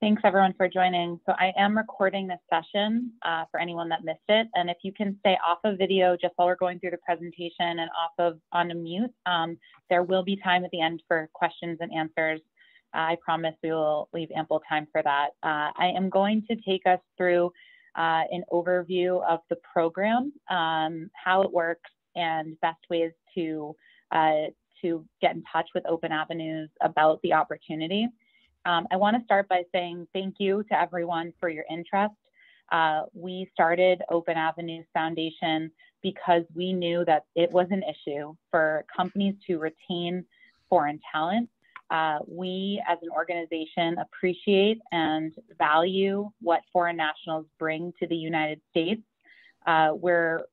Thanks everyone for joining. So I am recording this session for anyone that missed it. And if you can stay off of video just while we're going through the presentation and on a mute, there will be time at the end for questions and answers. I promise we will leave ample time for that. I am going to take us through an overview of the program, how it works, and best ways to get in touch with Open Avenues about the opportunity. I want to start by saying thank you to everyone for your interest. We started Open Avenues Foundation because we knew that it was an issue for companies to retain foreign talent. We as an organization appreciate and value what foreign nationals bring to the United States. We are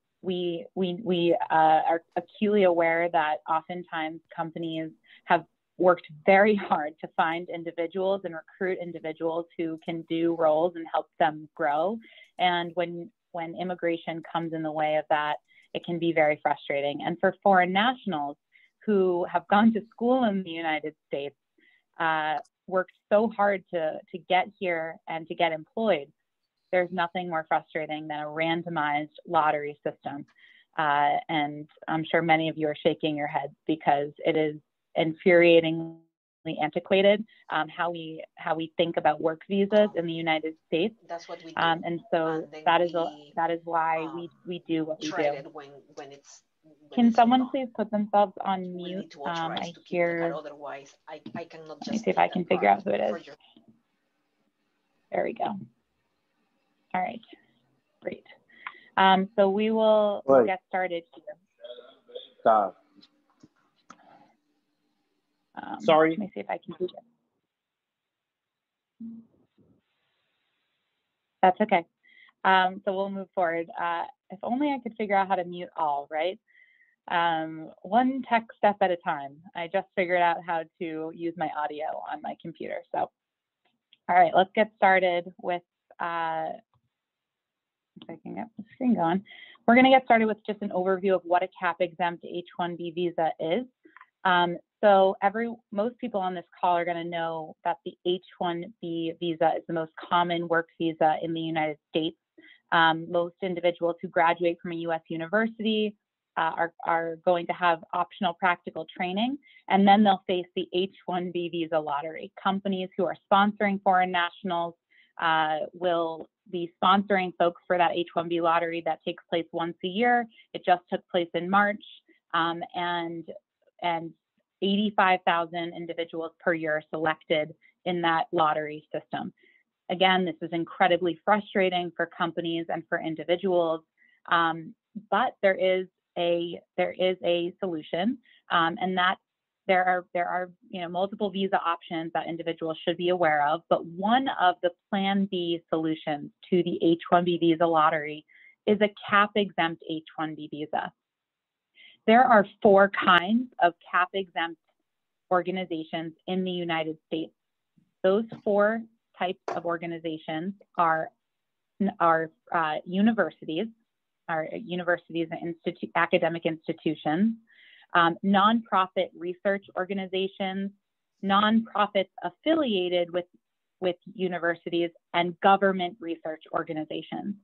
acutely aware that oftentimes companies have worked very hard to find individuals and recruit individuals who can do roles and help them grow. And when immigration comes in the way of that, it can be very frustrating. And for foreign nationals who have gone to school in the United States, worked so hard to get here and to get employed, there's nothing more frustrating than a randomized lottery system. And I'm sure many of you are shaking your heads because it is infuriatingly antiquated how we think about work visas in the United States. That's what we do. And so that is why we do what we do. Can someone please put themselves on mute? I hear. Otherwise, I cannot just. Let me see if I can figure out who it is. There we go. All right, great. So we'll get started here. Stop. Sorry. Let me see if I can do it. That's okay. So we'll move forward. If only I could figure out how to mute all, right? One tech step at a time. I just figured out how to use my audio on my computer. So, all right, let's get started with, if I can get the screen going. We're gonna get started with just an overview of what a CAP-exempt H-1B visa is. So most people on this call are going to know that the H-1B visa is the most common work visa in the United States. Most individuals who graduate from a U.S. university are going to have optional practical training, and then they'll face the H-1B visa lottery. Companies who are sponsoring foreign nationals will be sponsoring folks for that H-1B lottery that takes place once a year. It just took place in March, and 85,000 individuals per year selected in that lottery system. Again, this is incredibly frustrating for companies and for individuals, but there is a solution, and that there are multiple visa options that individuals should be aware of. But one of the Plan B solutions to the H-1B visa lottery is a CAP-exempt H-1B visa. There are 4 kinds of CAP-exempt organizations in the United States. Those 4 types of organizations are universities and academic institutions, nonprofit research organizations, nonprofits affiliated with universities, and government research organizations.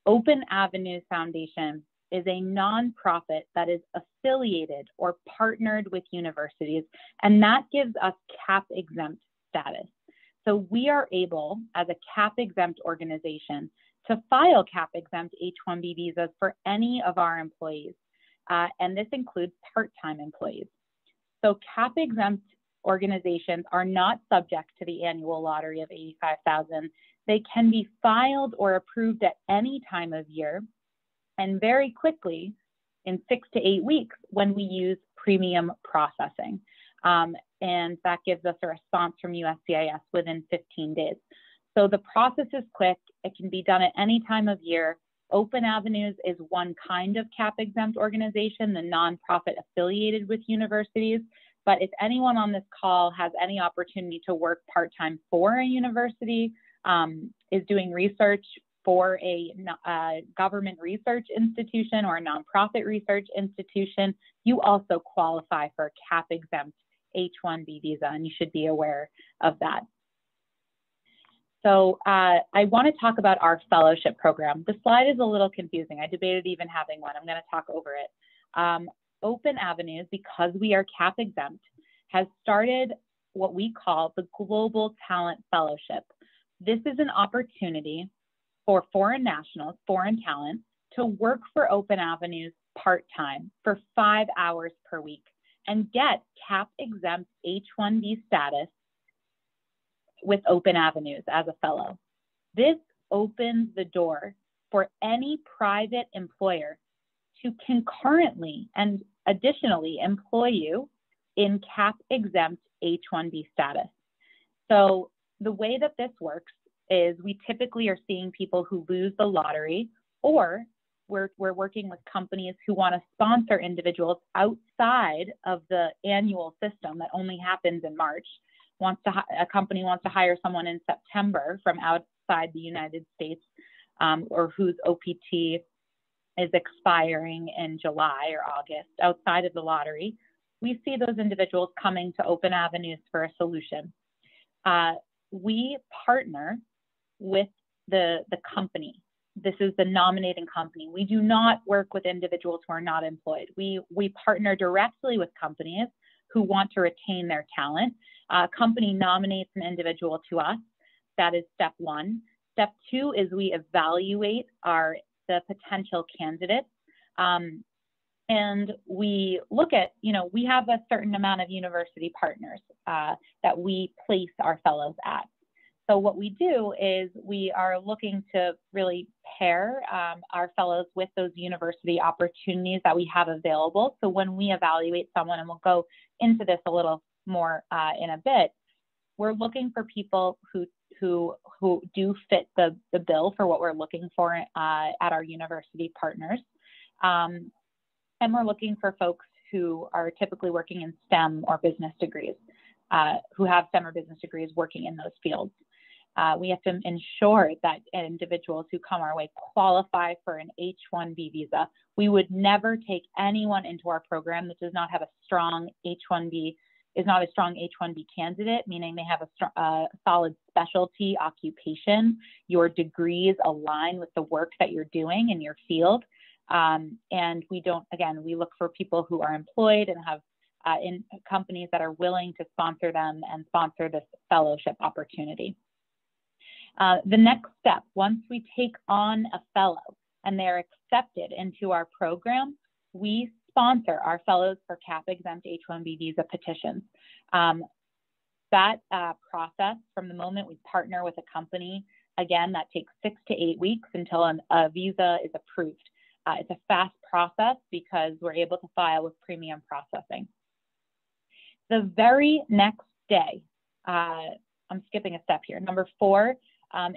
Open Avenues Foundation is a nonprofit that is affiliated or partnered with universities, and that gives us CAP-exempt status. So we are able, as a CAP-exempt organization, to file CAP-exempt H-1B visas for any of our employees, and this includes part-time employees. So CAP-exempt organizations are not subject to the annual lottery of 85,000. They can be filed or approved at any time of year, and very quickly, in 6 to 8 weeks, when we use premium processing. And that gives us a response from USCIS within 15 days. So the process is quick. It can be done at any time of year. Open Avenues is one kind of CAP-exempt organization, the nonprofit affiliated with universities. But if anyone on this call has any opportunity to work part-time for a university, is doing research for a government research institution or a nonprofit research institution, you also qualify for a CAP-exempt H-1B visa, and you should be aware of that. So I want to talk about our fellowship program. The slide is a little confusing. I debated even having one. I'm going to talk over it. Open Avenues, because we are CAP exempt, has started what we call the Global Talent Fellowship. This is an opportunity for foreign nationals, foreign talent, to work for Open Avenues part-time for 5 hours per week and get CAP exempt H-1B status with Open Avenues as a fellow. This opens the door for any private employer to concurrently and additionally employ you in CAP exempt H-1B status. So the way that this works is we typically are seeing people who lose the lottery, or we're working with companies who want to sponsor individuals outside of the annual system that only happens in March. A company wants to hire someone in September from outside the United States, or whose OPT is expiring in July or August, outside of the lottery. We see those individuals coming to Open Avenues for a solution. We partner with the company. This is the nominating company. We do not work with individuals who are not employed. We partner directly with companies who want to retain their talent. A company nominates an individual to us. That is step one. Step two is we evaluate the potential candidates. And we look at, we have a certain amount of university partners that we place our fellows at. So what we do is we are looking to really pair our fellows with those university opportunities that we have available. So when we evaluate someone, and we'll go into this a little more in a bit, we're looking for people who do fit the bill for what we're looking for at our university partners. And we're looking for folks who are typically working in STEM or business degrees, who have STEM or business degrees working in those fields. We have to ensure that individuals who come our way qualify for an H-1B visa. We would never take anyone into our program that does not have a strong H-1B, is not a strong H-1B candidate, meaning they have a solid specialty occupation. Your degrees align with the work that you're doing in your field. And we look for people who are employed and have in companies that are willing to sponsor them and sponsor this fellowship opportunity. The next step, once we take on a fellow and they're accepted into our program, we sponsor our fellows for CAP exempt H-1B visa petitions. That process, from the moment we partner with a company, again, that takes 6 to 8 weeks until a visa is approved. It's a fast process because we're able to file with premium processing. The very next day, I'm skipping a step here. Number 4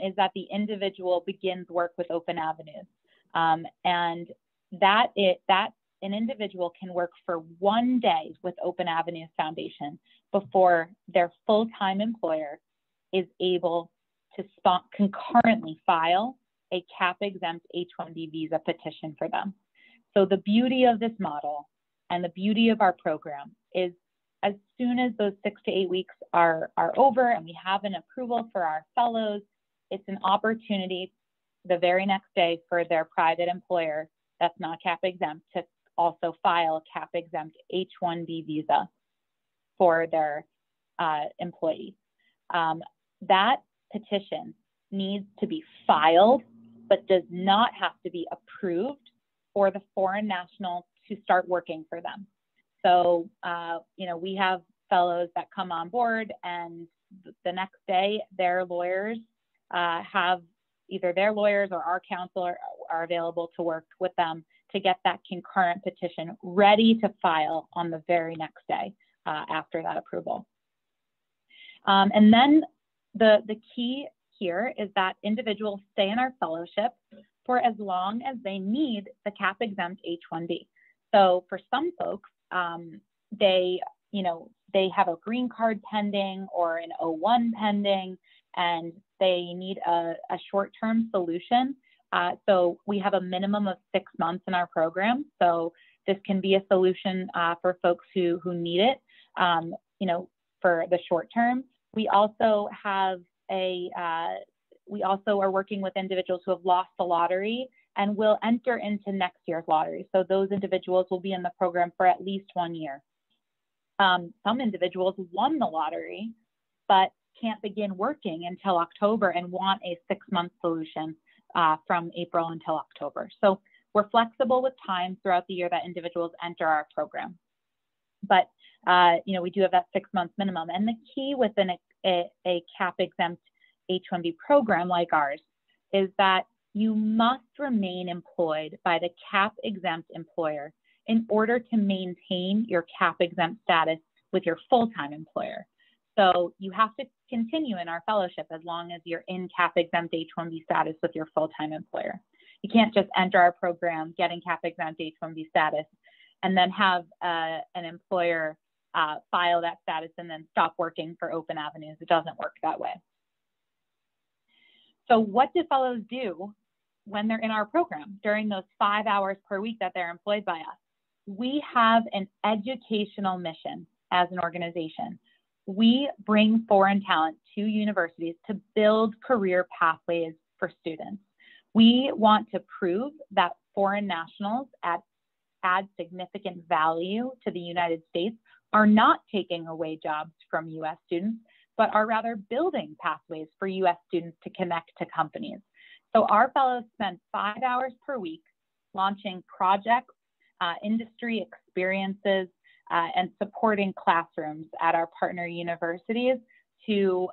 is that the individual begins work with Open Avenues. And that an individual can work for 1 day with Open Avenues Foundation before their full-time employer is able to concurrently file a CAP exempt H-1B visa petition for them. So the beauty of this model and the beauty of our program is, as soon as those 6 to 8 weeks are over and we have an approval for our fellows, it's an opportunity the very next day for their private employer that's not CAP exempt to also file a CAP exempt H-1B visa for their employee. That petition needs to be filed, but does not have to be approved for the foreign national to start working for them. So, we have fellows that come on board, and the next day their lawyers have either their lawyers or our counsel are available to work with them to get that concurrent petition ready to file on the very next day after that approval. And then the key here is that individuals stay in our fellowship for as long as they need the CAP exempt H-1B. So for some folks, they have a green card pending or an O-1 pending, and they need a short-term solution. So we have a minimum of 6 months in our program. So this can be a solution for folks who need it, for the short term. We also have We also are working with individuals who have lost the lottery and will enter into next year's lottery. So those individuals will be in the program for at least 1 year. Some individuals won the lottery, but can't begin working until October and want a 6-month solution from April until October. So we're flexible with time throughout the year that individuals enter our program. But we do have that 6-month minimum. And the key within a CAP exempt H-1B program like ours is that you must remain employed by the CAP exempt employer in order to maintain your CAP exempt status with your full-time employer. So you have to continue in our fellowship as long as you're in CAP exempt H-1B status with your full-time employer. You can't just enter our program, get in CAP exempt H-1B status, and then have an employer file that status and then stop working for Open Avenues. It doesn't work that way. So what do fellows do when they're in our program during those 5 hours per week that they're employed by us? We have an educational mission as an organization. We bring foreign talent to universities to build career pathways for students. We want to prove that foreign nationals add significant value to the United States, are not taking away jobs from US students, but are rather building pathways for US students to connect to companies. So our fellows spend 5 hours per week launching projects, industry experiences, and supporting classrooms at our partner universities to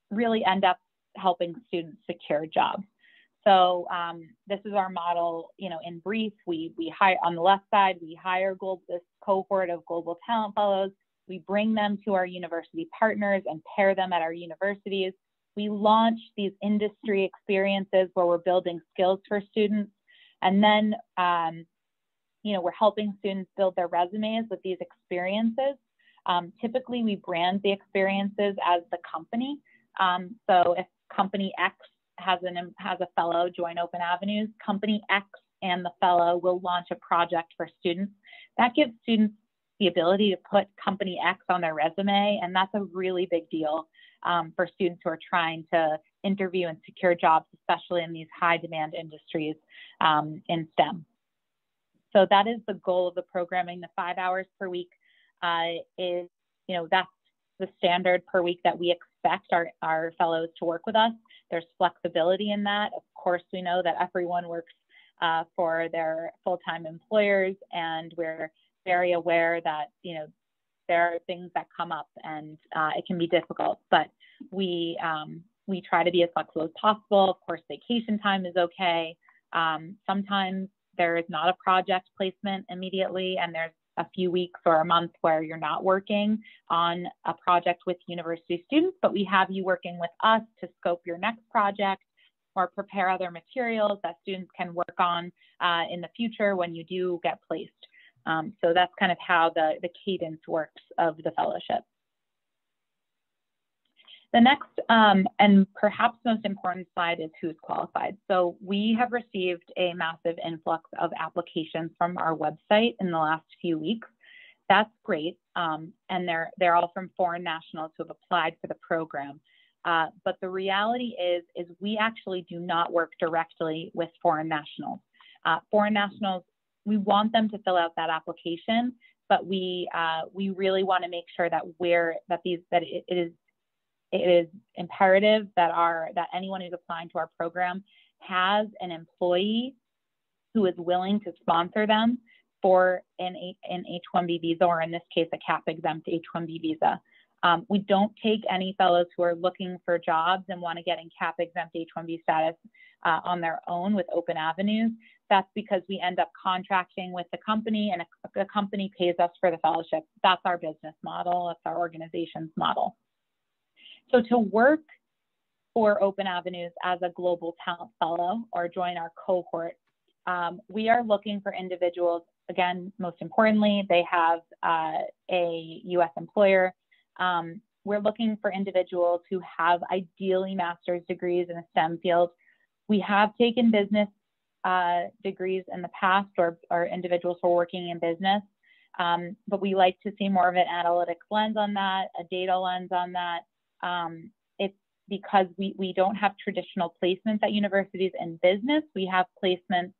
really end up helping students secure jobs. So this is our model, in brief. We hire, on the left side, we hire this cohort of global talent fellows. We bring them to our university partners and pair them at our universities. We launch these industry experiences where we're building skills for students. And then, we're helping students build their resumes with these experiences. Typically, we brand the experiences as the company. So if company X has a fellow join Open Avenues, company X and the fellow will launch a project for students. That gives students the ability to put company X on their resume, and that's a really big deal for students who are trying to interview and secure jobs, especially in these high demand industries in STEM. So that is the goal of the programming. The 5 hours per week is, that's the standard per week that we expect our fellows to work with us. There's flexibility in that. Of course, we know that everyone works for their full-time employers, and we're very aware that, there are things that come up and it can be difficult, but we try to be as flexible as possible. Of course, vacation time is okay. Sometimes there is not a project placement immediately, and there's a few weeks or a month where you're not working on a project with university students, but we have you working with us to scope your next project or prepare other materials that students can work on in the future when you do get placed. So that's kind of how the cadence works of the fellowship. The next and perhaps most important slide is who's qualified. So we have received a massive influx of applications from our website in the last few weeks. That's great, and they're all from foreign nationals who have applied for the program. But the reality is we actually do not work directly with foreign nationals. Foreign nationals, we want them to fill out that application, but we really want to make sure that it is imperative that anyone who's applying to our program has an employee who is willing to sponsor them for an H-1B visa, or in this case, a CAP exempt H-1B visa. We don't take any fellows who are looking for jobs and want to get in CAP exempt H-1B status on their own with Open Avenues. That's because we end up contracting with the company, and the company pays us for the fellowship. That's our business model. That's our organization's model. So to work for Open Avenues as a global talent fellow or join our cohort, we are looking for individuals, again, most importantly, they have a US employer. We're looking for individuals who have ideally master's degrees in a STEM field. We have taken business degrees in the past, or individuals who are working in business, but we like to see more of an analytics lens on that, a data lens on that. because we don't have traditional placements at universities in business, we have placements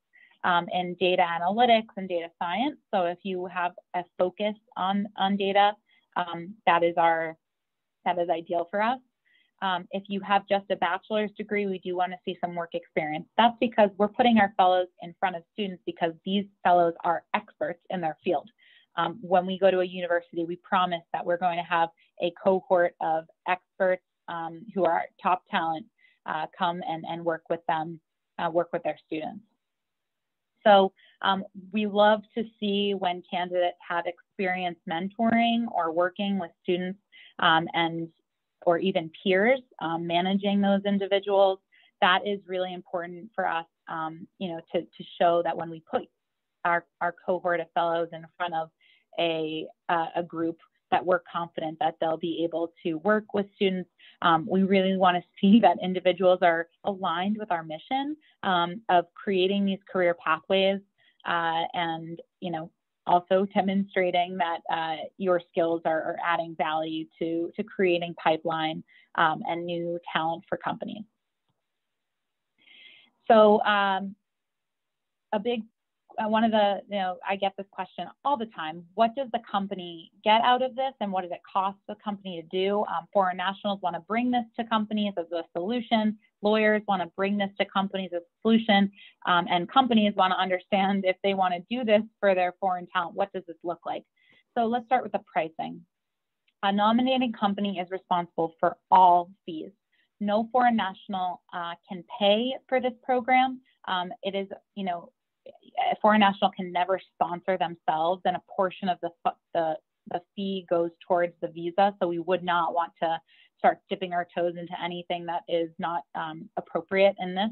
in data analytics and data science. So if you have a focus on data, that is ideal for us. If you have just a bachelor's degree, we do want to see some work experience. That's because we're putting our fellows in front of students because these fellows are experts in their field. When we go to a university, we promise that we're going to have a cohort of experts who are top talent come and work with them, work with their students. So we love to see when candidates have experience mentoring or working with students or even peers managing those individuals. That is really important for us, to show that when we put our cohort of fellows in front of a group, that we're confident that they'll be able to work with students. We really want to see that individuals are aligned with our mission of creating these career pathways and, also demonstrating that your skills are adding value to creating pipeline and new talent for companies. So one of the, I get this question all the time: what does the company get out of this, and what does it cost the company to do? Foreign nationals want to bring this to companies as a solution. Lawyers want to bring this to companies as a solution, and companies want to understand if they want to do this for their foreign talent, what does this look like? So let's start with the pricing. A nominating company is responsible for all fees. No foreign national can pay for this program. It is, a foreign national can never sponsor themselves, and a portion of the fee goes towards the visa. So we would not want to start dipping our toes into anything that is not appropriate in this.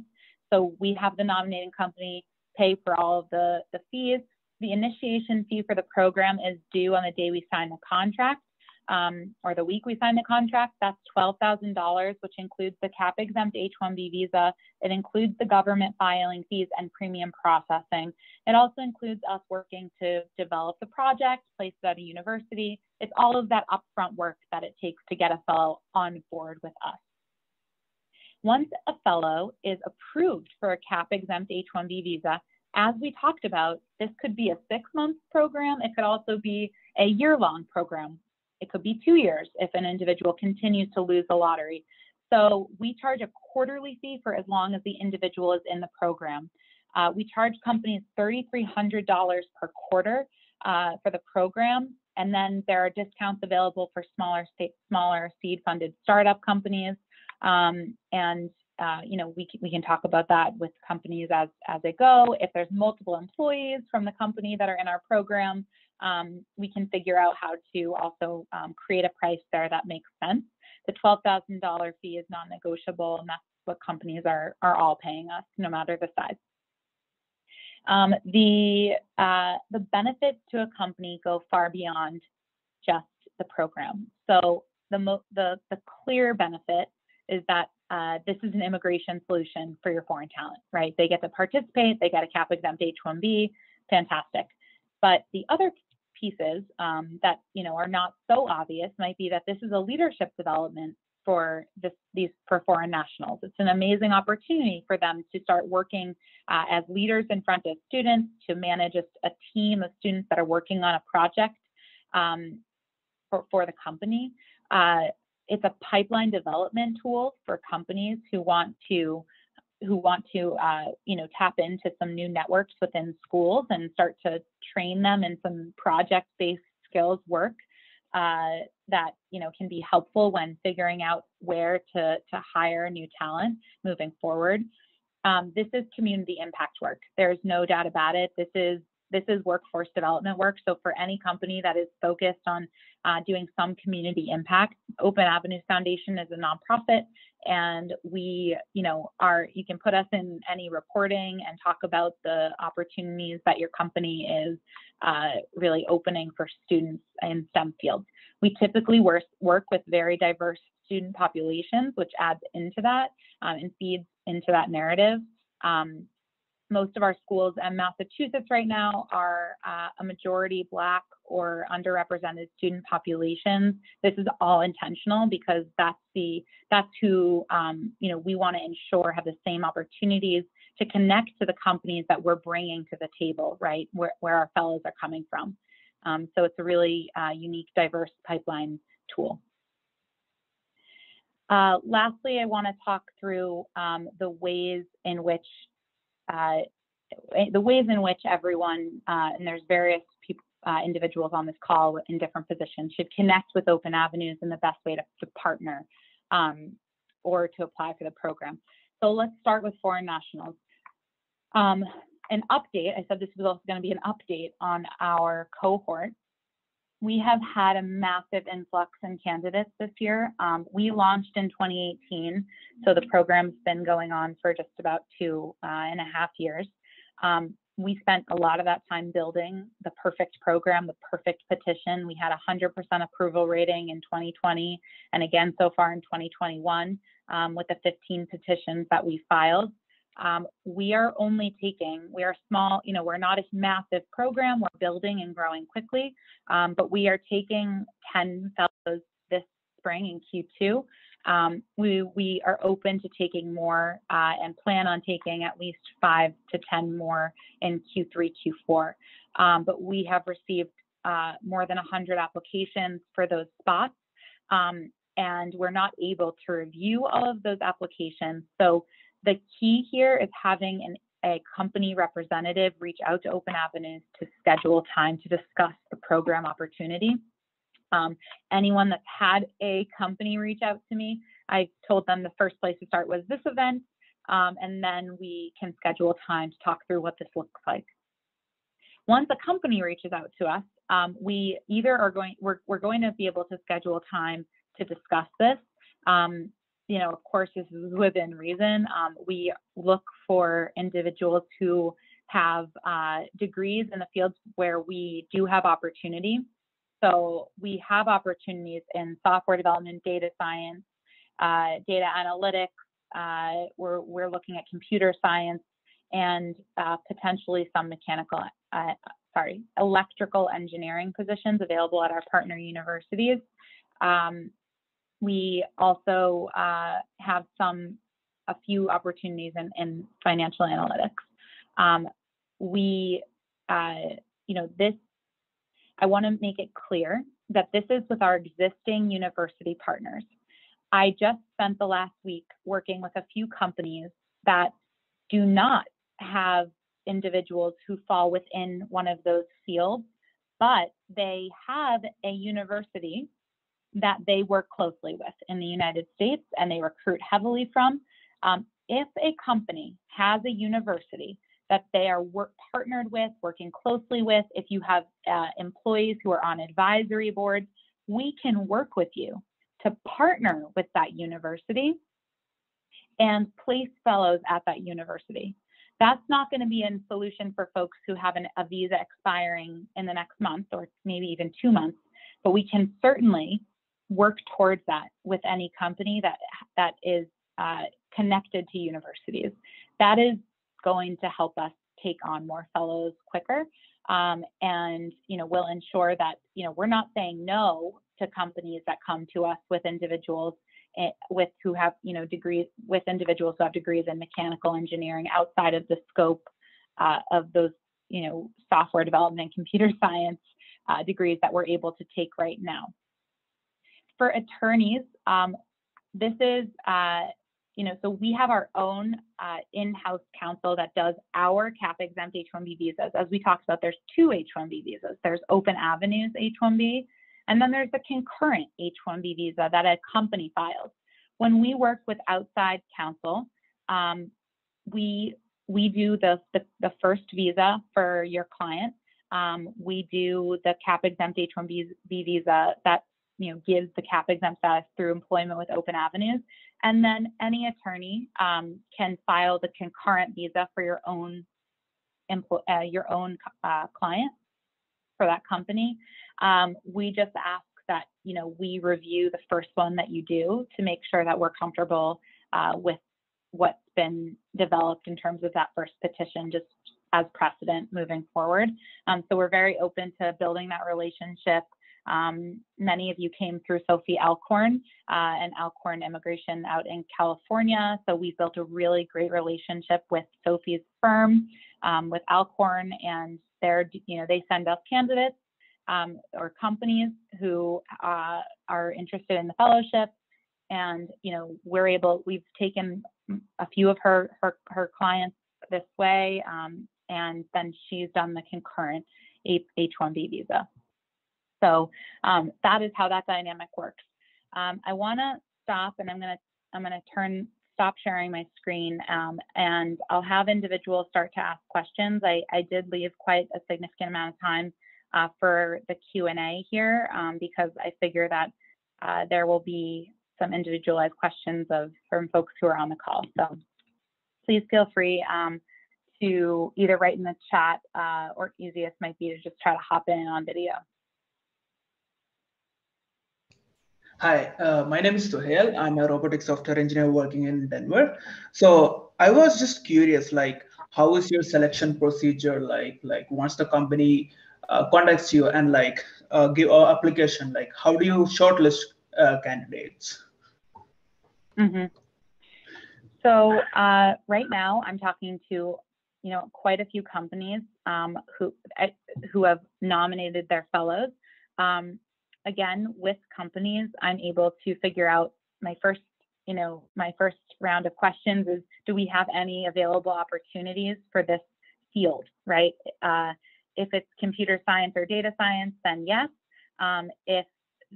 So we have the nominating company pay for all of the fees. The initiation fee for the program is due on the day we sign the contract, or the week we sign the contract. That's $12,000, which includes the CAP-exempt H-1B visa. It includes the government filing fees and premium processing. It also includes us working to develop the project, place it at a university. It's all of that upfront work that it takes to get a fellow on board with us. Once a fellow is approved for a CAP-exempt H-1B visa, as we talked about, this could be a 6-month program. It could also be a year-long program. It could be 2 years if an individual continues to lose the lottery. So we charge a quarterly fee for as long as the individual is in the program. We charge companies $3,300 per quarter for the program. And then there are discounts available for smaller seed-funded startup companies. We can talk about that with companies as they go. If there's multiple employees from the company that are in our program, we can figure out how to also create a price there that makes sense. The $12,000 fee is non-negotiable, and that's what companies are all paying us, no matter the size. The benefits to a company go far beyond just the program. So the clear benefit is that this is an immigration solution for your foreign talent, right? They get to participate, they get a CAP-exempt H-1B, fantastic. But the other pieces that are not so obvious might be that this is a leadership development for foreign nationals. It's an amazing opportunity for them to start working as leaders in front of students, to manage a team of students that are working on a project for the company. It's a pipeline development tool for companies who want to tap into some new networks within schools and start to train them in some project-based skills work that can be helpful when figuring out where to hire new talent moving forward. This is community impact work. There's no doubt about it. This is workforce development work. So for any company that is focused on doing some community impact, Open Avenues Foundation is a nonprofit, and you can put us in any reporting and talk about the opportunities that your company is really opening for students in STEM fields. We typically work with very diverse student populations, which adds into that and feeds into that narrative. most of our schools in Massachusetts right now are a majority Black or underrepresented student populations. This is all intentional because that's who we want to ensure have the same opportunities to connect to the companies that we're bringing to the table, right, where our fellows are coming from. So it's a really unique, diverse pipeline tool. Lastly, I want to talk through the ways in which everyone, and there's various people, individuals on this call in different positions, should connect with Open Avenues and the best way to partner or to apply for the program. So let's start with foreign nationals. An update, I said this was also going to be an update on our cohort. We have had a massive influx in candidates this year. We launched in 2018, so the program's been going on for just about 2.5 years. We spent a lot of that time building the perfect program, the perfect petition. We had 100% approval rating in 2020, and again so far in 2021 with the 15 petitions that we filed. We are small, we're not a massive program, we're building and growing quickly, but we are taking 10 fellows this spring in Q2. We are open to taking more and plan on taking at least 5 to 10 more in Q3, Q4. But we have received more than 100 applications for those spots, and we're not able to review all of those applications. So the key here is having a company representative reach out to Open Avenues to schedule time to discuss the program opportunity. Anyone that's had a company reach out to me, I told them the first place to start was this event, and then we can schedule time to talk through what this looks like. Once a company reaches out to us, we either we're going to be able to schedule time to discuss this. Of course, this is within reason. We look for individuals who have degrees in the fields where we do have opportunity. So we have opportunities in software development, data science, data analytics. We're looking at computer science and potentially some electrical engineering positions available at our partner universities. We also have a few opportunities in financial analytics. I want to make it clear that this is with our existing university partners. I just spent the last week working with a few companies that do not have individuals who fall within one of those fields, but they have a university that they work closely with in the United States and they recruit heavily from. If a company has a university that they are partnered with, working closely with, if you have employees who are on advisory boards, we can work with you to partner with that university and place fellows at that university. That's not going to be a solution for folks who have a visa expiring in the next month or maybe even 2 months, but we can certainly work towards that with any company that is connected to universities. That is going to help us take on more fellows quicker, and we'll ensure that we're not saying no to companies that come to us with individuals who have degrees, with individuals who have degrees in mechanical engineering outside of the scope of those software development and computer science degrees that we're able to take right now. For attorneys, this is, so we have our own in-house counsel that does our CAP-exempt H-1B visas. As we talked about, there's 2 H-1B visas. There's Open Avenues H-1B, and then there's the concurrent H-1B visa that a company files. When we work with outside counsel, we do the first visa for your client. We do the CAP-exempt H-1B visa that gives the CAP-exempt status through employment with Open Avenues. And then any attorney can file the concurrent visa for your own client for that company. We just ask that we review the first one that you do to make sure that we're comfortable with what's been developed in terms of that first petition, just as precedent moving forward. So we're very open to building that relationship. Many of you came through Sophie Alcorn and Alcorn Immigration out in California. So we built a really great relationship with Sophie's firm, with Alcorn, and they send us candidates or companies who are interested in the fellowship. And, we've taken a few of her clients this way, and then she's done the concurrent H-1B visa. So that is how that dynamic works. I want to stop, and I'm gonna stop sharing my screen, and I'll have individuals start to ask questions. I did leave quite a significant amount of time for the Q&A here, because I figure that there will be some individualized questions from folks who are on the call. So please feel free to either write in the chat, or easiest might be to just try to hop in on video. Hi, my name is Suhail. I'm a robotic software engineer working in Denver. So I was just curious, how is your selection procedure like once the company contacts you and give an application, how do you shortlist candidates? Mm-hmm. So right now I'm talking to quite a few companies who have nominated their fellows. Again, with companies, I'm able to figure out my first round of questions is, do we have any available opportunities for this field, right? If it's computer science or data science, then yes. If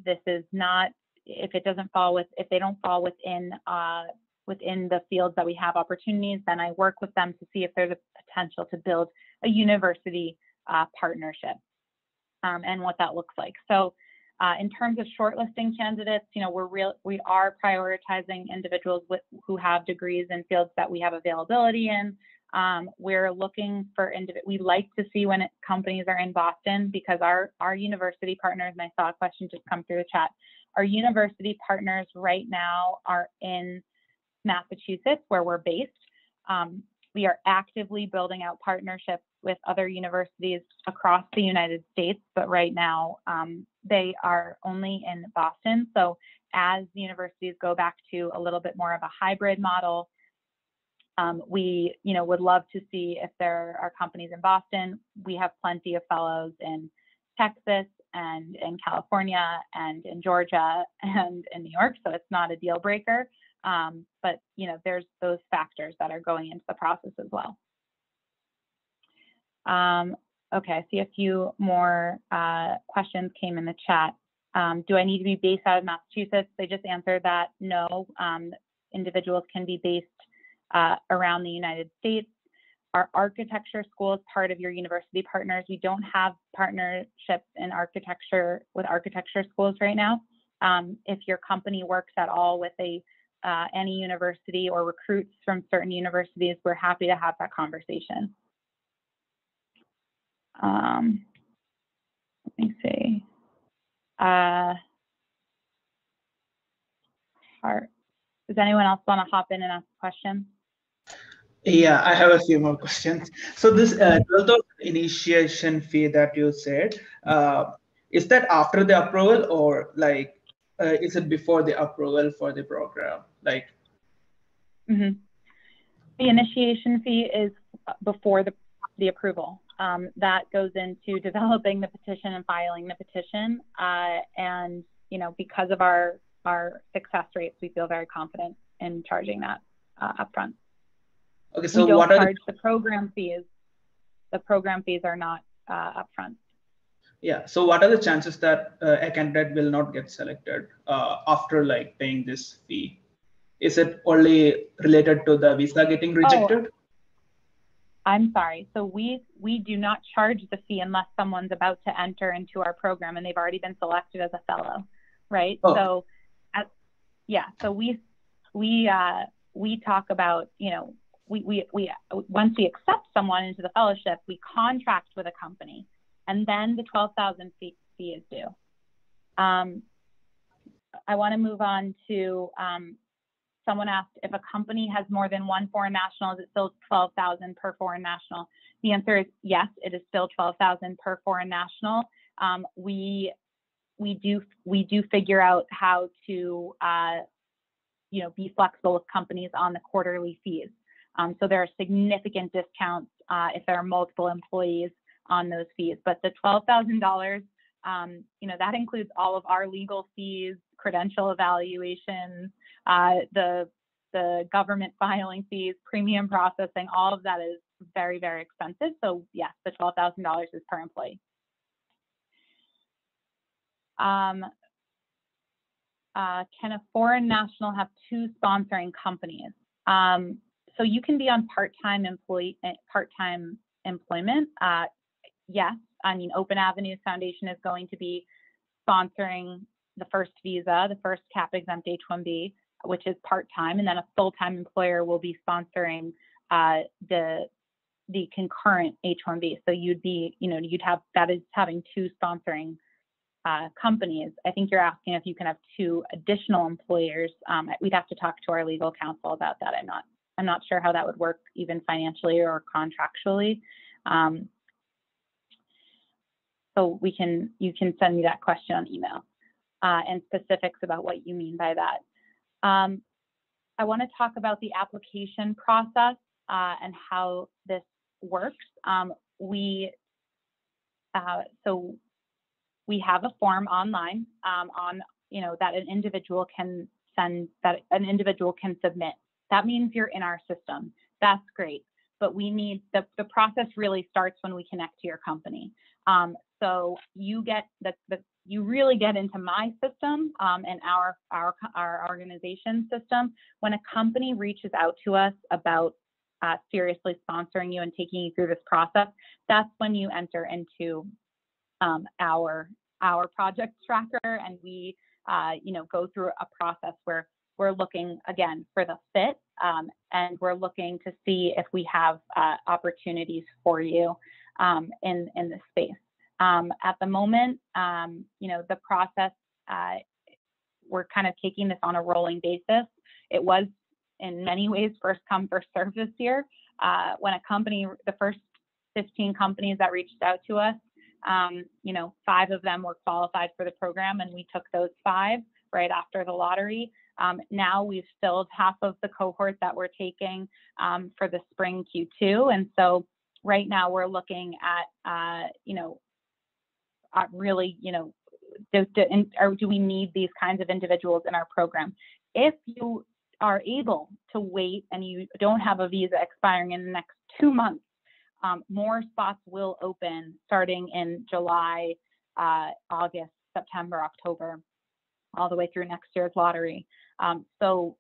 this is not, if they don't fall within the fields that we have opportunities, then I work with them to see if there's a potential to build a university partnership and what that looks like. So in terms of shortlisting candidates, we are prioritizing individuals who have degrees in fields that we have availability in. We're looking for we like to see when companies are in Boston, because our university partners, and I saw a question just come through the chat, our university partners right now are in Massachusetts, where we're based. We are actively building out partnerships with other universities across the United States, but right now they are only in Boston. So as the universities go back to a little bit more of a hybrid model, we would love to see if there are companies in Boston. We have plenty of fellows in Texas and in California and in Georgia and in New York, so it's not a deal breaker. But there's those factors that are going into the process as well. Okay, I see a few more questions came in the chat. Do I need to be based out of Massachusetts? They just answered that no. Individuals can be based around the United States. Our architecture school is part of your university partners. We don't have partnerships in architecture with architecture schools right now. If your company works at all with any university or recruits from certain universities, we're happy to have that conversation. Let me see. Does anyone else want to hop in and ask a question? Yeah, I have a few more questions. So this $12,000 initiation fee that you said, is that after the approval, or is it before the approval for the program? The initiation fee is before the approval. That goes into developing the petition and filing the petition. And because of our success rates, we feel very confident in charging that upfront. Okay, so we don't charge the program fees. The program fees are not upfront. Yeah. So what are the chances that a candidate will not get selected after paying this fee? Is it only related to the visa getting rejected? Oh, I'm sorry. So we do not charge the fee unless someone's about to enter into our program and they've already been selected as a fellow, right? Oh. So, so we talk about, we once we accept someone into the fellowship, we contract with a company, and then the $12,000 fee is due. I want to move on to someone asked if a company has more than one foreign national, is it still 12,000 per foreign national? The answer is yes, it is still 12,000 per foreign national. We do figure out how to be flexible with companies on the quarterly fees. So there are significant discounts if there are multiple employees on those fees. But the $12,000, that includes all of our legal fees, credential evaluations, the government filing fees, premium processing. All of that is very, very expensive. So yes, the $12,000 is per employee. Can a foreign national have two sponsoring companies? So you can be on part-time employment. Yes, I mean, Open Avenues Foundation is going to be sponsoring the first visa, the first CAP-exempt H-1B, which is part-time, and then a full-time employer will be sponsoring the concurrent H-1B. So you'd have, that is having two sponsoring companies. I think you're asking if you can have two additional employers. We'd have to talk to our legal counsel about that. I'm not sure how that would work even financially or contractually. So you can send me that question on email and specifics about what you mean by that. I want to talk about the application process and how this works. So we have a form online that an individual can submit. That means you're in our system. That's great. But we need the process really starts when we connect to your company. So you really get into my system and our organization system when a company reaches out to us about seriously sponsoring you and taking you through this process. That's when you enter into our project tracker, and we go through a process where we're looking again for the fit, and we're looking to see if we have opportunities for you in this space. At the moment, the process, we're kind of taking this on a rolling basis. It was in many ways first come, first serve this year. When the first 15 companies that reached out to us, 5 of them were qualified for the program, and we took those 5 right after the lottery. Now we've filled half of the cohort that we're taking for the spring Q2. And so right now we're looking at, really, do we need these kinds of individuals in our program? If you are able to wait and you don't have a visa expiring in the next 2 months, more spots will open starting in July, August, September, October, all the way through next year's lottery. So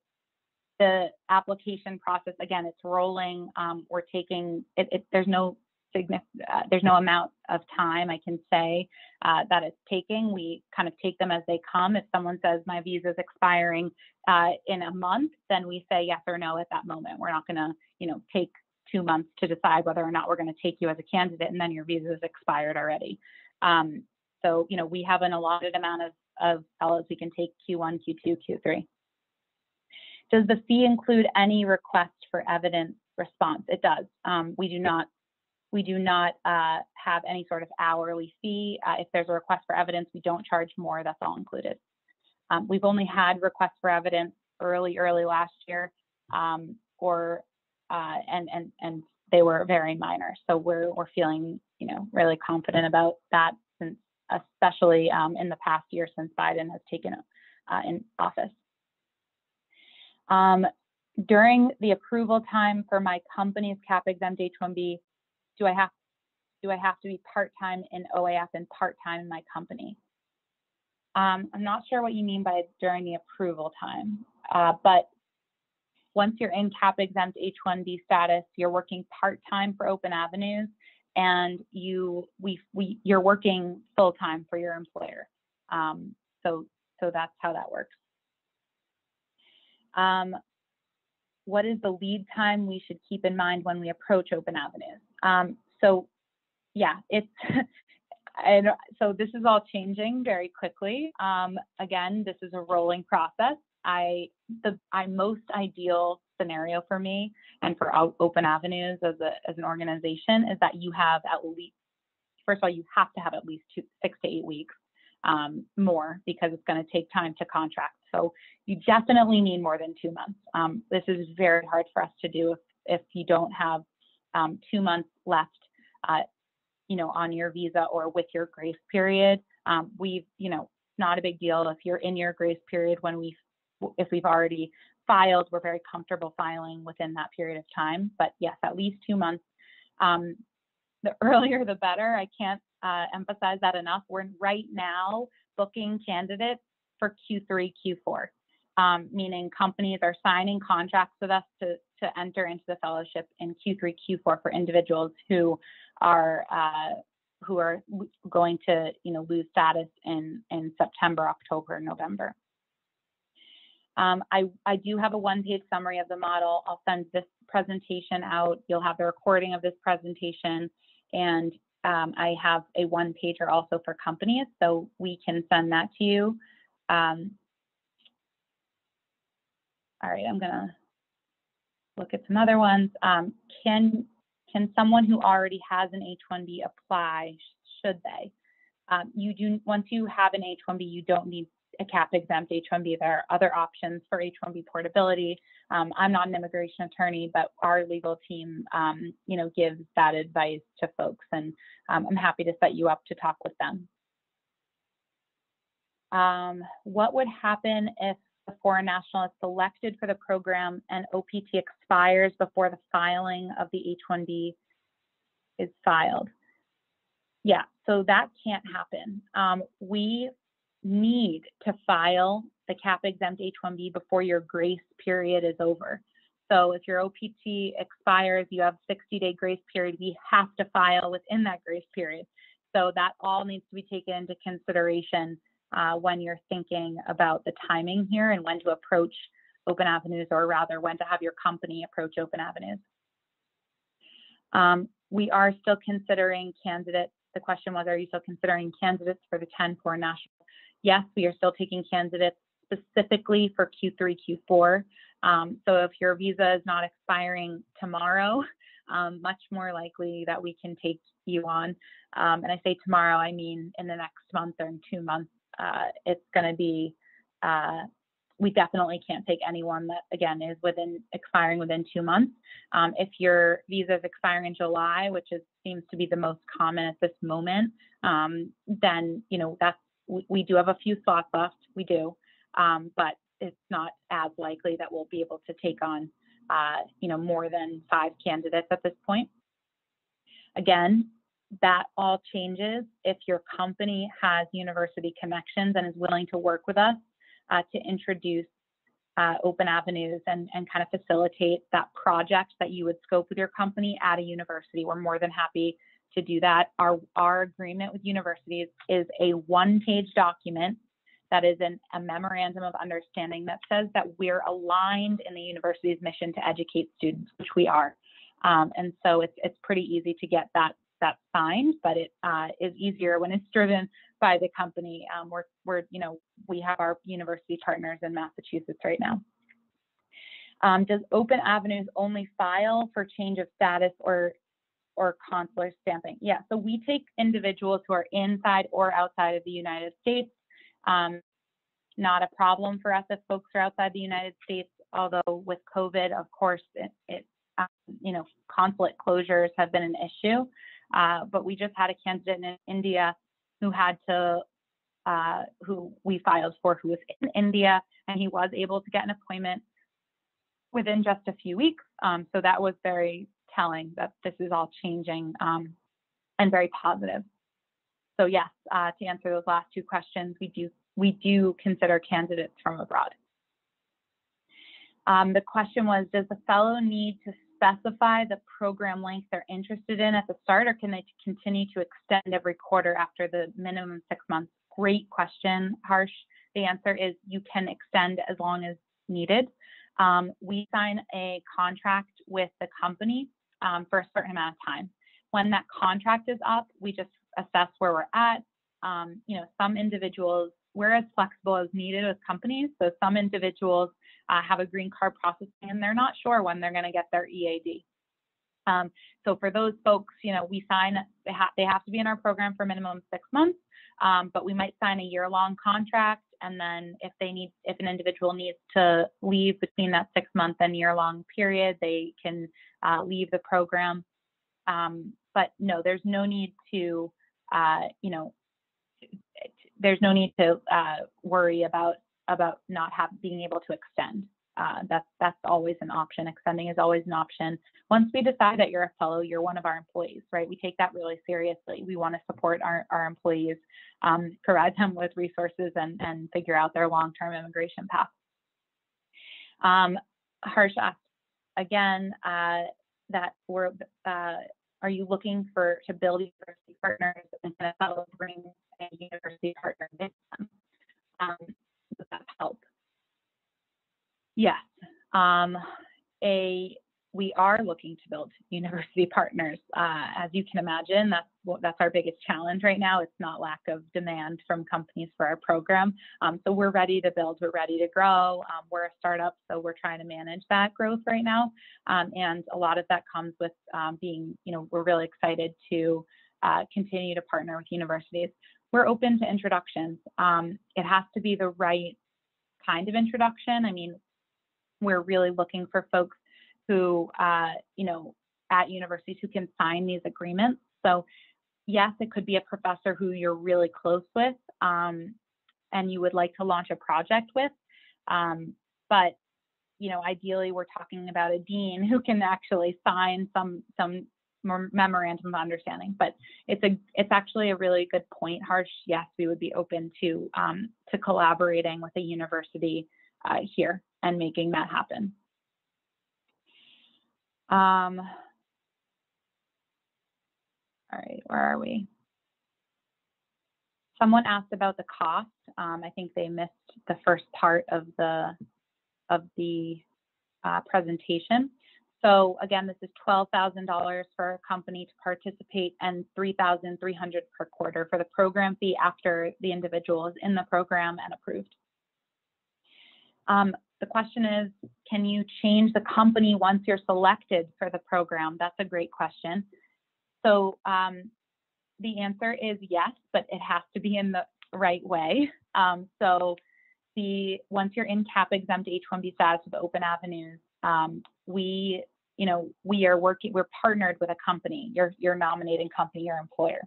the application process, again, it's rolling. We're taking it. There's no amount of time I can say that it's taking. We kind of take them as they come. If someone says my visa is expiring in a month, then we say yes or no at that moment. We're not going to, take 2 months to decide whether or not we're going to take you as a candidate, and then your visa is expired already. So, we have an allotted amount of fellows we can take Q1, Q2, Q3. Does the fee include any request for evidence response? It does. We do not have any sort of hourly fee. If there's a request for evidence, we don't charge more. That's all included. We've only had requests for evidence early last year, and they were very minor. So we're feeling really confident about that, since especially in the past year since Biden has taken in office. During the approval time for my company's CAP-exempt H-1B, do I have to be part-time in OAF and part-time in my company? I'm not sure what you mean by during the approval time, but once you're in CAP-exempt H-1B status, you're working part-time for Open Avenues, and you're working full-time for your employer. So that's how that works. What is the lead time we should keep in mind when we approach Open Avenues? So yeah, so this is all changing very quickly. Again, this is a rolling process. the most ideal scenario for me and for Open Avenues as an organization is that you have at least, first of all, you have to have at least 6 to 8 weeks more, because it's going to take time to contract. So you definitely need more than 2 months. This is very hard for us to do if you don't have 2 months left, on your visa or with your grace period. Not a big deal if you're in your grace period if we've already filed. We're very comfortable filing within that period of time. But yes, at least 2 months. The earlier the better. I can't emphasize that enough. We're right now booking candidates for Q3, Q4, meaning companies are signing contracts with us to enter into the fellowship in Q3, Q4 for individuals who are going to lose status in September, October, November. I do have a one-page summary of the model. I'll send this presentation out. You'll have the recording of this presentation, and I have a one-pager also for companies, so we can send that to you. All right, I'm gonna look at some other ones. Can someone who already has an H-1B apply? Should they? Once you have an H-1B, you don't need a cap-exempt H-1B. There are other options for H-1B portability. I'm not an immigration attorney, but our legal team, gives that advice to folks, and I'm happy to set you up to talk with them. What would happen if a foreign national is selected for the program and OPT expires before the filing of the H-1B is filed? Yeah, so that can't happen. We need to file the cap-exempt H-1B before your grace period is over. So if your OPT expires, you have 60-day grace period, we have to file within that grace period. So that all needs to be taken into consideration when you're thinking about the timing here and when to approach Open Avenues, or rather when to have your company approach Open Avenues. We are still considering candidates. The question was, are you still considering candidates for the 10 foreign nationals? Yes, we are still taking candidates specifically for Q3, Q4. So if your visa is not expiring tomorrow, much more likely that we can take you on. And I say tomorrow, I mean in the next month or in 2 months. It's going to be, we definitely can't take anyone that, again, is expiring within 2 months. If your visa is expiring in July, which seems to be the most common at this moment, then, we do have a few slots left, we do, but it's not as likely that we'll be able to take on, more than 5 candidates at this point. Again, that all changes if your company has university connections and is willing to work with us to introduce Open Avenues and kind of facilitate that project that you would scope with your company at a university. We're more than happy to do that. Our agreement with universities is a one-page document that is a memorandum of understanding that says that we're aligned in the university's mission to educate students, which we are. And so it's pretty easy to get that signed, but it is easier when it's driven by the company. We have our university partners in Massachusetts right now. Does Open Avenues only file for change of status or consular stamping? Yeah, so we take individuals who are inside or outside of the United States. Not a problem for us if folks are outside the United States, although with COVID, of course, consulate closures have been an issue. But we just had a candidate in India who we filed for, who was in India, and he was able to get an appointment within just a few weeks. So that was very telling that this is all changing and very positive. So yes, to answer those last 2 questions, we do consider candidates from abroad. The question was, does the fellow need to specify the program length they're interested in at the start, or can they continue to extend every quarter after the minimum 6 months? Great question, Harsh. The answer is you can extend as long as needed. We sign a contract with the company for a certain amount of time. When that contract is up, we just assess where we're at. Some individuals we're as flexible as needed with companies. So some individuals have a green card processing and they're not sure when they're going to get their EAD. So for those folks, we sign, they have to be in our program for minimum 6 months, but we might sign a year-long contract. And then if an individual needs to leave between that 6-month and year-long period, they can leave the program. But no, there's no need to, there's no need to worry about not being able to extend. That's always an option. Extending is always an option. Once we decide that you're a fellow, you're one of our employees, right? We take that really seriously. We want to support our employees, provide them with resources and figure out their long-term immigration path. Harsh asked again that are you looking to build university partners and can a fellow bring a university partner with them? Does that help? Yes, we are looking to build university partners. As you can imagine, that's our biggest challenge right now. It's not lack of demand from companies for our program. So we're ready to build, we're ready to grow. We're a startup, so we're trying to manage that growth right now. And a lot of that comes with being, we're really excited to continue to partner with universities. We're open to introductions. It has to be the right kind of introduction. I mean, we're really looking for folks who, at universities who can sign these agreements. So yes, it could be a professor who you're really close with and you would like to launch a project with. But, ideally we're talking about a dean who can actually sign some more memorandum of understanding. But it's actually a really good point, Harsh. Yes, we would be open to collaborating with a university here and making that happen. All right, where are we? Someone asked about the cost. I think they missed the first part of the presentation. So again, this is $12,000 for a company to participate and $3,300 per quarter for the program fee after the individual is in the program and approved. The question is, can you change the company once you're selected for the program? That's a great question. So the answer is yes, but it has to be in the right way. So once you're in CAP exempt H-1B status with Open Avenues, we're partnered with a company, your nominating company, your employer.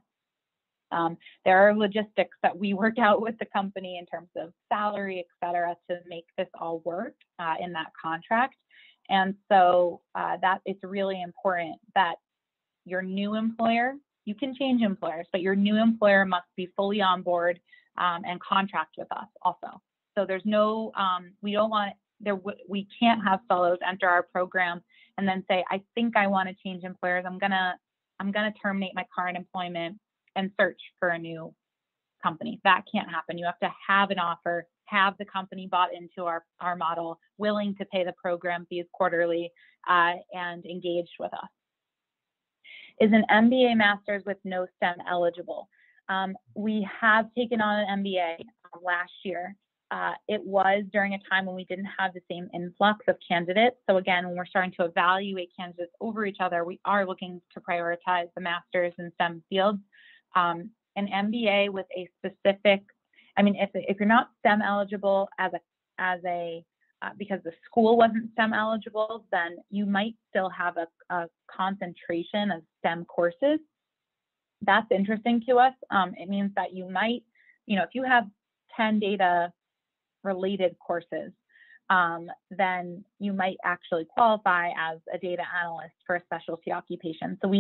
There are logistics that we work out with the company in terms of salary, et cetera, to make this all work in that contract. And so that it's really important that your new employer, you can change employers, but your new employer must be fully on board and contract with us also. So there's no, we can't have fellows enter our program and then say, I think I want to change employers. I'm gonna terminate my current employment and search for a new company. That can't happen. You have to have an offer, have the company bought into our model, willing to pay the program fees quarterly, and engaged with us. Is an MBA master's with no STEM eligible? We have taken on an MBA last year. It was during a time when we didn't have the same influx of candidates. So again, when we're starting to evaluate candidates over each other, we are looking to prioritize the master's in STEM fields. An MBA with a specific, I mean, if you're not STEM eligible because the school wasn't STEM eligible, then you might still have a concentration of STEM courses. That's interesting to us. It means that you might, if you have 10 data related courses, then you might actually qualify as a data analyst for a specialty occupation. So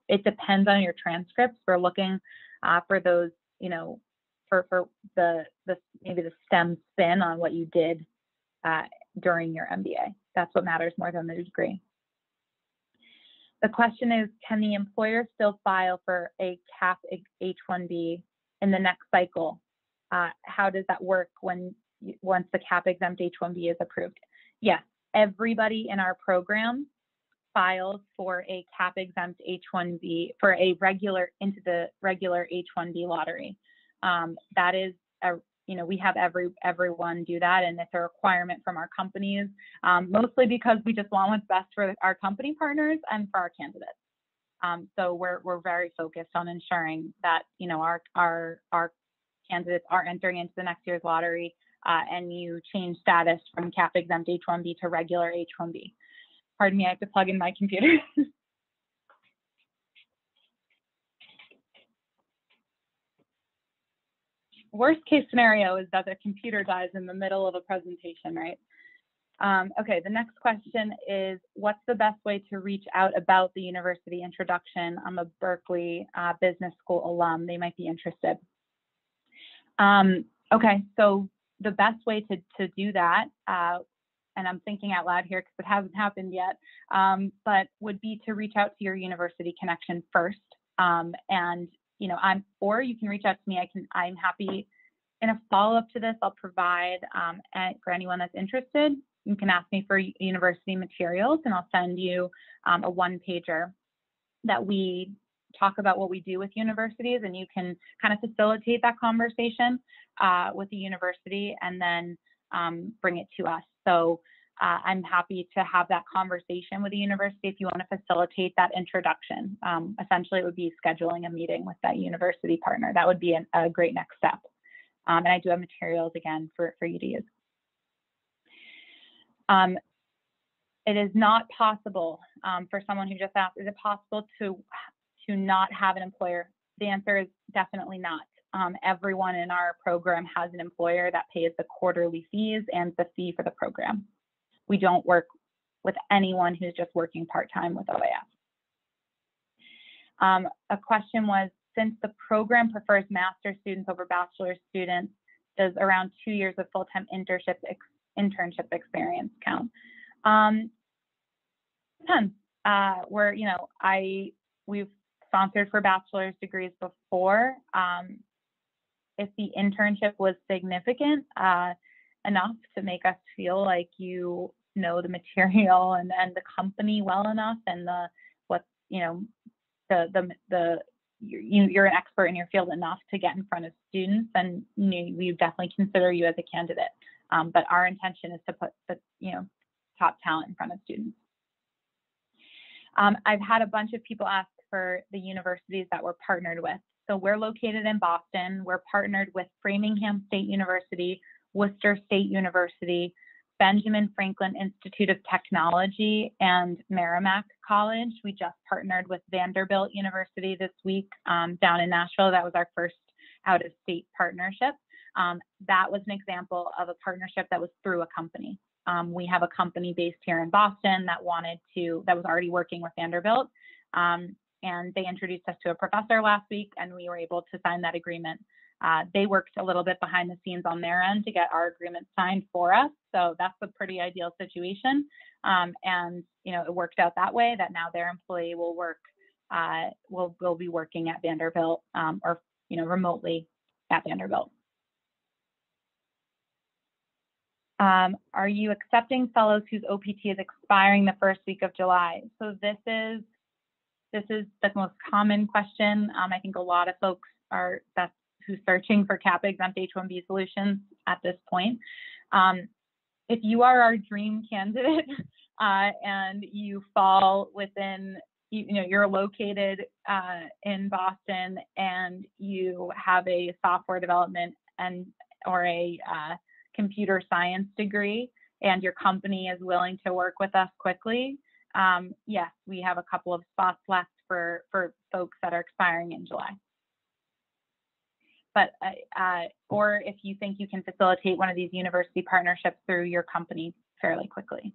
it depends on your transcripts. We're looking for those, for maybe the STEM spin on what you did during your MBA. That's what matters more than the degree. The question is, can the employer still file for a CAP H-1B in the next cycle? How does that work once the CAP exempt H-1B is approved? Yes, everybody in our program files for a CAP exempt H-1B into the regular H-1B lottery. That is we have everyone do that, and it's a requirement from our companies, mostly because we just want what's best for our company partners and for our candidates. So we're very focused on ensuring that our candidates are entering into the next year's lottery, and you change status from CAP exempt H-1B to regular H-1B. Pardon me, I have to plug in my computer. Worst case scenario is that the computer dies in the middle of a presentation, right? Okay, the next question is, what's the best way to reach out about the university introduction? I'm a Berkeley Business School alum. They might be interested. Okay, so the best way to do that, and I'm thinking out loud here because it hasn't happened yet, but would be to reach out to your university connection first. And or you can reach out to me. I'm happy in a follow-up to this. I'll provide for anyone that's interested. You can ask me for university materials, and I'll send you a one-pager that we talk about what we do with universities, and you can kind of facilitate that conversation with the university and then bring it to us. So I'm happy to have that conversation with the university if you want to facilitate that introduction. Essentially, it would be scheduling a meeting with that university partner. That would be a great next step. And I do have materials again for you to use. It is not possible for someone who just asked, is it possible to not have an employer? The answer is definitely not. Everyone in our program has an employer that pays the quarterly fees and the fee for the program. We don't work with anyone who's just working part-time with OAS. A question was, since the program prefers master's students over bachelor students, does around 2 years of full-time internship experience count? Depends. We've sponsored for bachelor's degrees before. If the internship was significant enough to make us feel like you know the material and the company well enough, and you're an expert in your field enough to get in front of students, then we definitely consider you as a candidate. But our intention is to put the top talent in front of students. I've had a bunch of people ask for the universities that we're partnered with. So we're located in Boston. We're partnered with Framingham State University, Worcester State University, Benjamin Franklin Institute of Technology, and Merrimack College. We just partnered with Vanderbilt University this week down in Nashville. That was our first out-of-state partnership. That was an example of a partnership that was through a company. We have a company based here in Boston that was already working with Vanderbilt. And they introduced us to a professor last week, and we were able to sign that agreement. They worked a little bit behind the scenes on their end to get our agreement signed for us. So that's a pretty ideal situation. And it worked out that way, that now their employee will be working at Vanderbilt or remotely at Vanderbilt. Are you accepting fellows whose OPT is expiring the first week of July? So this is the most common question. I think a lot of folks who's searching for CAP exempt H-1B solutions at this point. If you are our dream candidate and you fall within, you're located in Boston and you have a software development or a computer science degree, and your company is willing to work with us quickly, yes, we have a couple of spots left for folks that are expiring in July. But or if you think you can facilitate one of these university partnerships through your company fairly quickly.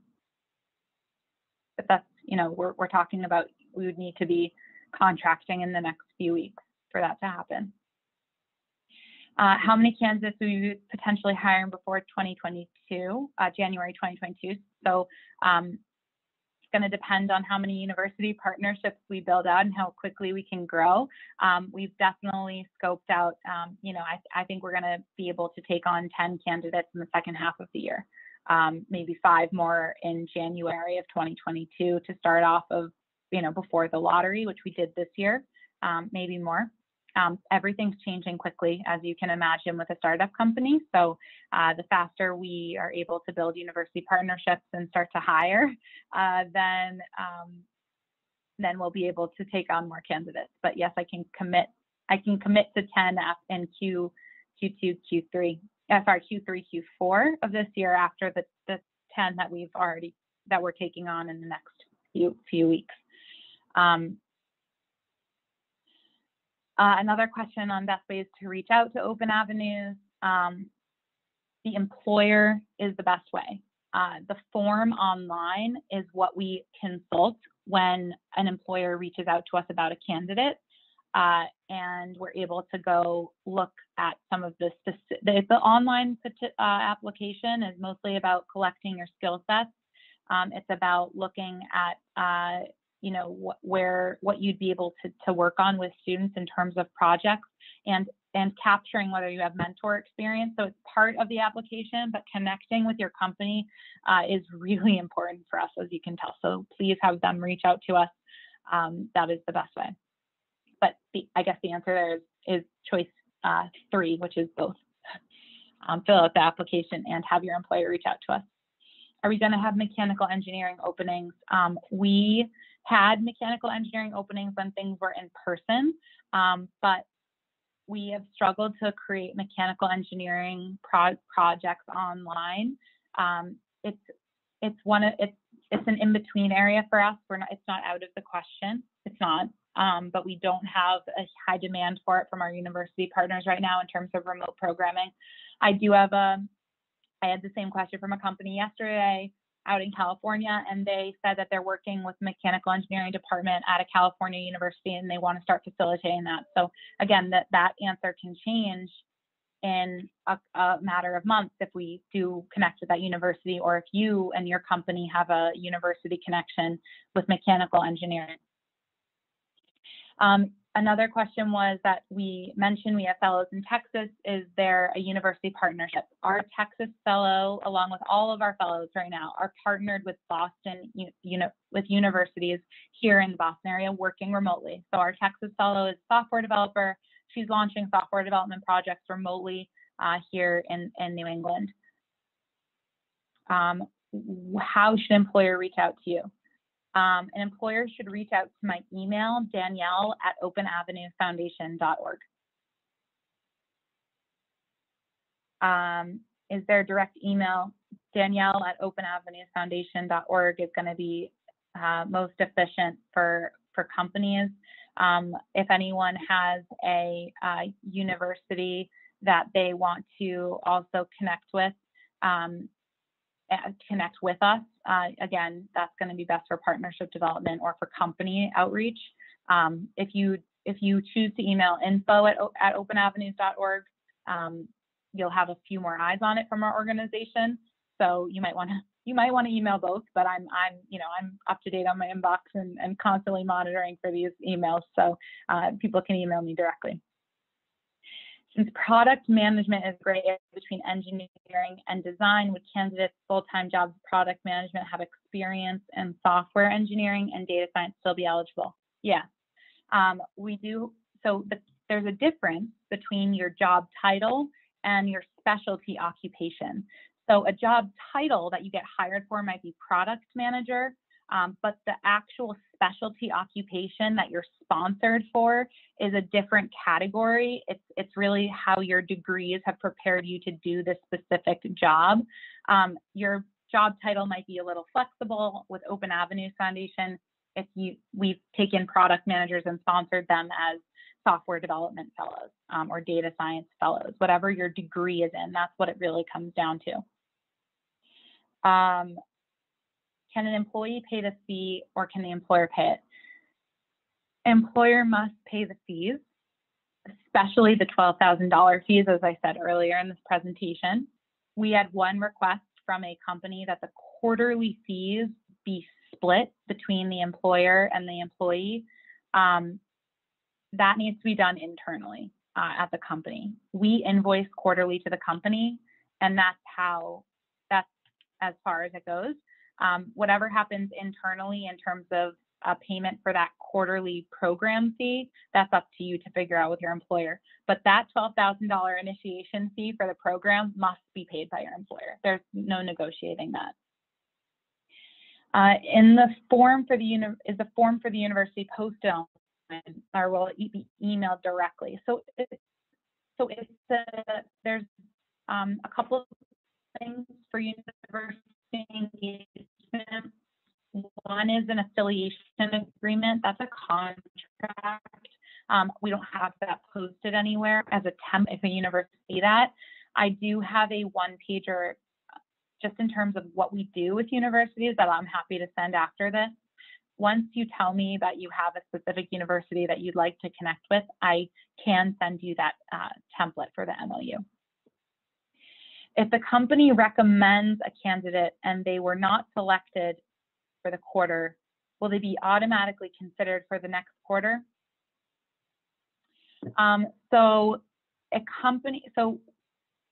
But that's, we're talking about, we would need to be contracting in the next few weeks for that to happen. How many candidates will you potentially hire before 2022, January 2022? So it's going to depend on how many university partnerships we build out and how quickly we can grow. We've definitely scoped out, I think we're going to be able to take on 10 candidates in the second half of the year, maybe 5 more in January of 2022 to start off of, before the lottery, which we did this year, maybe more. Everything's changing quickly, as you can imagine, with a startup company. So the faster we are able to build university partnerships and start to hire, then we'll be able to take on more candidates. But yes, I can commit to 10 in Q2, Q3, Q3, Q4 of this year, after the 10 that we're taking on in the next few weeks. Another question on best ways to reach out to Open Avenues. The employer is the best way. The form online is what we consult when an employer reaches out to us about a candidate, and we're able to go look at some of the online application is mostly about collecting your skill sets. It's about looking at what you'd be able to work on with students in terms of projects, and capturing whether you have mentor experience. So it's part of the application, but connecting with your company is really important for us, as you can tell. So please have them reach out to us. That is the best way. But I guess the answer there is choice 3, which is both. Fill out the application and have your employer reach out to us. Are we going to have mechanical engineering openings? We had mechanical engineering openings when things were in person, but we have struggled to create mechanical engineering projects online. It's an in-between area for us. It's not out of the question. It's not, but we don't have a high demand for it from our university partners right now in terms of remote programming. I had the same question from a company yesterday out in California, and they said that they're working with mechanical engineering department at a California university, and they want to start facilitating that. So again, that answer can change in a matter of months if we do connect with that university, or if you and your company have a university connection with mechanical engineering. Another question was that we mentioned we have fellows in Texas. Is there a university partnership? Our Texas fellow, along with all of our fellows right now, are partnered with Boston, with universities here in the Boston area working remotely. So our Texas fellow is a software developer. She's launching software development projects remotely here in New England. How should an employer reach out to you? An employer should reach out to my email, Danielle@openavenuefoundation.org. Is there a direct email? Danielle@openavenuefoundation.org is going to be most efficient for companies. If anyone has a university that they want to also connect with us, again, that's going to be best for partnership development or for company outreach. If you choose to email info@openavenues.org, you'll have a few more eyes on it from our organization. So you might want to email both, but I'm up to date on my inbox and constantly monitoring for these emails, so people can email me directly. Since product management is a gray area between engineering and design, would candidates full-time jobs product management have experience in software engineering and data science still be eligible? Yeah, we do. So there's a difference between your job title and your specialty occupation. So a job title that you get hired for might be product manager, but the actual specialty occupation that you're sponsored for is a different category. It's really how your degrees have prepared you to do this specific job. Your job title might be a little flexible. With Open Avenues Foundation, we've taken product managers and sponsored them as software development fellows or data science fellows. Whatever your degree is in, that's what it really comes down to. Can an employee pay the fee, or can the employer pay it? Employer must pay the fees, especially the $12,000 fees, as I said earlier in this presentation. We had one request from a company that the quarterly fees be split between the employer and the employee. That needs to be done internally at the company. We invoice quarterly to the company, and that's as far as it goes. Whatever happens internally in terms of a payment for that quarterly program fee, that's up to you to figure out with your employer. But that $12,000 initiation fee for the program must be paid by your employer. There's no negotiating that. In the form for the is the form for the university posted online, or will it be emailed directly? So there's a couple of things for university engagement. One is an affiliation agreement. That's a contract. We don't have that posted anywhere as a temp if a university see that. I do have a one-pager just in terms of what we do with universities that I'm happy to send after this. Once you tell me that you have a specific university that you'd like to connect with, I can send you that template for the MOU. If the company recommends a candidate and they were not selected for the quarter, will they be automatically considered for the next quarter? So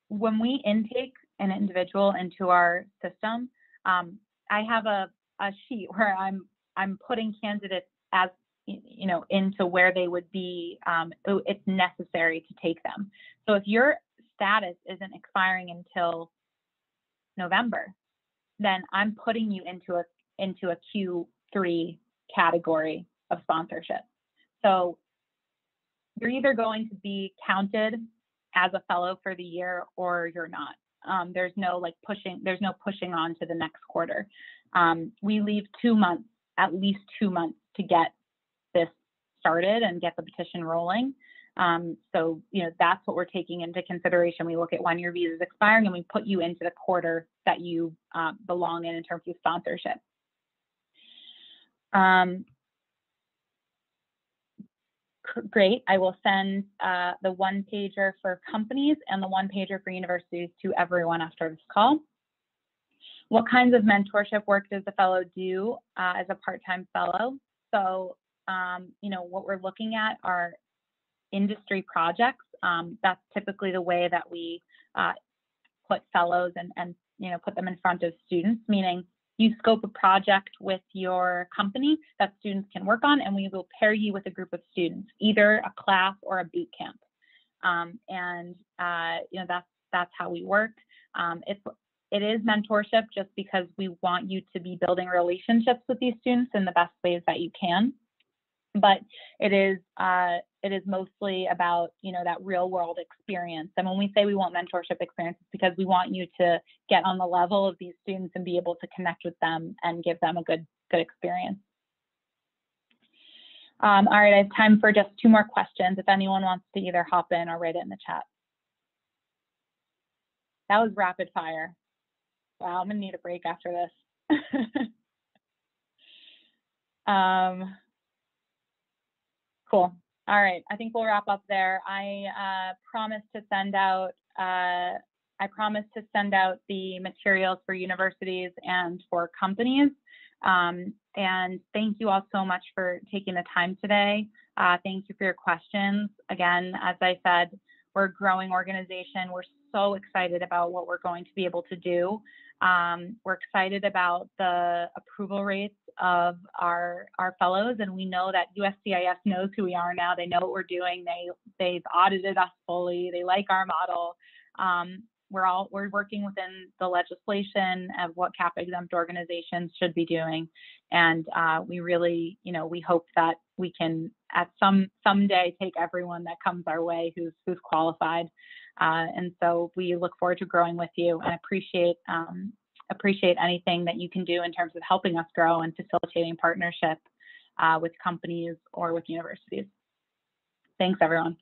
when we intake an individual into our system, I have a sheet where I'm putting candidates as, you know, into where they would be, it's necessary to take them. So if your status isn't expiring until November, then I'm putting you into a Q3 category of sponsorship. So you're either going to be counted as a fellow for the year or you're not. There's no pushing on to the next quarter. We leave 2 months, at least 2 months, to get this started and get the petition rolling. So, you know, that's what we're taking into consideration. We look at when your visa is expiring and we put you into the quarter that you belong in terms of sponsorship. Great. I will send the one-pager for companies and the one-pager for universities to everyone after this call. What kinds of mentorship work does the fellow do as a part-time fellow? So, you know, what we're looking at are industry projects. That's typically the way that we put fellows and you know, put them in front of students, meaning you scope a project with your company that students can work on, and we will pair you with a group of students, either a class or a boot camp. You know, that's how we work. It is mentorship just because we want you to be building relationships with these students in the best ways that you can. But it is mostly about, you know, that real world experience. And when we say we want mentorship experience, it's because we want you to get on the level of these students and be able to connect with them and give them a good experience. All right, I have time for just 2 more questions if anyone wants to either hop in or write it in the chat. That was rapid fire. Wow, I'm gonna need a break after this. Cool. All right, I think we'll wrap up there. I promised to send out the materials for universities and for companies. And thank you all so much for taking the time today. Thank you for your questions. Again, as I said, we're a growing organization. We're so excited about what we're going to be able to do. We're excited about the approval rates of our fellows, and we know that USCIS knows who we are now. They know what we're doing. They've audited us fully. They like our model. We're working within the legislation of what CAP exempt organizations should be doing, and we really, you know, we hope that we can at someday take everyone that comes our way who's qualified. And so we look forward to growing with you and appreciate anything that you can do in terms of helping us grow and facilitating partnership with companies or with universities. Thanks, everyone.